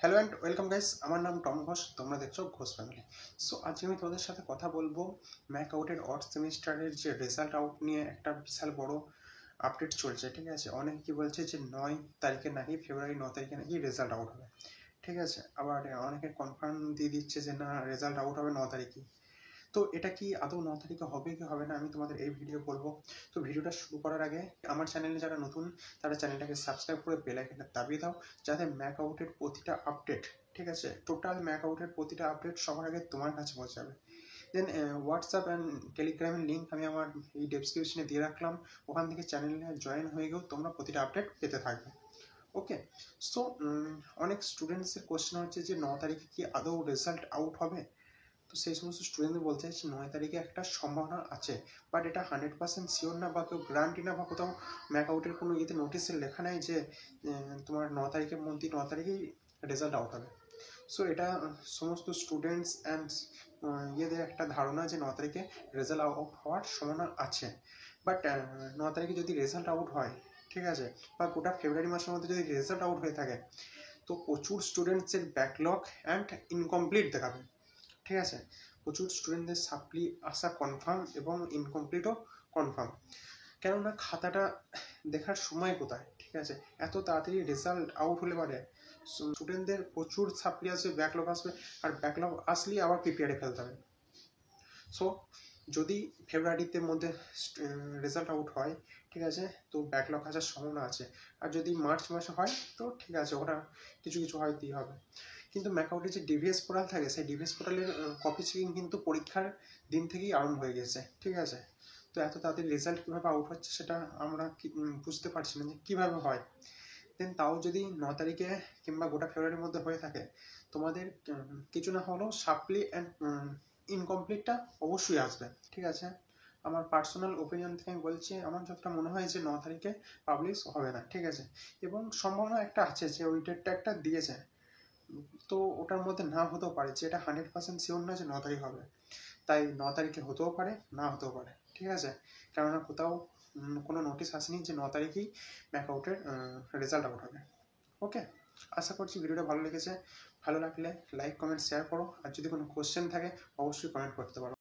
Hello and welcome guys, আমার নাম Tom Ghosh, তোমরা দেখছো ঘোষ ফ্যামিলি। সো আজকে আমি তোমাদের সাথে কথা বলবো ম্যাক আউটের অড সেমিস্টারের যে রেজাল্ট আউট নিয়ে একটা বিশাল বড় আপডেট চলছে। ঠিক আছে, অনেকে কি বলছে যে 9 তারিখে নাকি, ফেব্রুয়ারি 9 তারিখে নাকি রেজাল্ট আউট হবে। ঠিক আছে, আবার অনেকে কনফার্ম দিয়ে দিচ্ছে যে না, রেজাল্ট আউট হবে 9 তারিখে। তো এটা কি আদৌ 9 তারিখে হবে কি হবে না, আমি তোমাদের এই ভিডিও বলবো। তো ভিডিওটা শুরু করার আগে আমার চ্যানেলে যারা নতুন, তারা চ্যানেলটাকে সাবস্ক্রাইব করে বেল আইকনটা দাবিয়ে দাও, যাতে ম্যাক আউটের প্রতিটা আপডেট, ঠিক আছে, টোটাল ম্যাক আউটের প্রতিটা আপডেট সবার আগে তোমার কাছে পৌঁছাবে। দেন হোয়াটসঅ্যাপ অ্যান্ড টেলিগ্রামের লিঙ্ক আমি আমার এই ডেসক্রিপশনে দিয়ে রাখলাম, ওখান থেকে চ্যানেলে জয়েন হয়ে গেও তোমরা প্রতিটা আপডেট পেতে থাকবে। ওকে। সো অনেক স্টুডেন্টসের কোশ্চেন হচ্ছে যে 9 তারিখে কি আদৌ রেজাল্ট আউট হবে। তো সেই সমস্ত স্টুডেন্টদের বলতে চাইছি 9 তারিখে একটা সম্ভাবনা আছে, বাট এটা 100% শিওর না, বা কেউ গ্যারান্টি না, বা কোথাও ম্যাক আউটের কোনো ইয়েতে নোটিসে লেখা নেই যে তোমার 9 তারিখের মধ্যে 9 তারিখেই রেজাল্ট আউট হবে। সো এটা সমস্ত স্টুডেন্টস অ্যান্ড ইয়েদের একটা ধারণা যে 9 তারিখে রেজাল্ট আউট হওয়ার সম্ভাবনা আছে। বাট 9 তারিখে যদি রেজাল্ট আউট হয়, ঠিক আছে, বা গোটা ফেব্রুয়ারি মাসের মধ্যে যদি রেজাল্ট আউট হয়ে থাকে, তো প্রচুর স্টুডেন্টসের ব্যাকলগ অ্যান্ড ইনকমপ্লিট দেখাবে। ঠিক আছে, প্রচুর স্টুডেন্টদের সাপ্লি আসা কনফার্ম এবং ইনকমপ্লিটও কনফার্ম। কেননা খাতাটা দেখার সময় কোথায়, ঠিক আছে, এত তাড়াতাড়ি রেজাল্ট আউট হলে পারে স্টুডেন্টদের প্রচুর সাপ্লি আসবে, ব্যাকলগ আসবে, আর ব্যাকলগ আসলেই আবার প্রিপেয়ারে ফেলতে হবে। সো যদি ফেব্রুয়ারিতে মধ্যে রেজাল্ট আউট হয়, ঠিক আছে, তো ব্যাকলগ আসার সম্ভাবনা আছে। আর যদি মার্চ মাসে হয় তো ঠিক আছে, ওটা কিছু কিছু হয়তেই হবে। কিন্তু ম্যাকআউটের যে ডিভিএস পোর্টাল থাকে, সেই ডিভিএস পোর্টালের কপি চেকিং কিন্তু পরীক্ষার দিন থেকেই আরম্ভ হয়ে গেছে। ঠিক আছে, তো এত তাড়াতাড়ি রেজাল্ট কীভাবে আউট হচ্ছে সেটা আমরা বুঝতে পারছি না যে কীভাবে হয়। দেন তাও যদি 9 তারিখে কিংবা গোটা ফেব্রুয়ারির মধ্যে হয়ে থাকে, তোমাদের কিছু না হলেও সাপ্লি অ্যান্ড ইনকমপ্লিটটা অবশ্যই আসবে। ঠিক আছে, আমার পার্সোনাল ওপিনিয়ন থেকে আমি বলছি, আমার যতটা মনে হয় যে 9 তারিখে পাবলিশ হবে না। ঠিক আছে, এবং সম্ভাবনা একটা আছে যে ওই ডেটটা একটা দিয়েছে, তো ওটার মধ্যে না হতেও পারে, যে এটা 100% শিওর না যে 9 তারিখ হবে। তাই 9 তারিখে হতেও পারে, না হতেও পারে। ঠিক আছে, কেননা কোথাও কোনো নোটিশ আসেনি যে 9 তারিখেই ম্যাকআউটের রেজাল্ট আউট হবে। ওকে, আশা করছি ভিডিওটা ভালো লেগেছে। ভালো লাগলে লাইক কমেন্ট শেয়ার করো, আর যদি কোনো কোশ্চেন থাকে অবশ্যই কমেন্ট করতে পারো।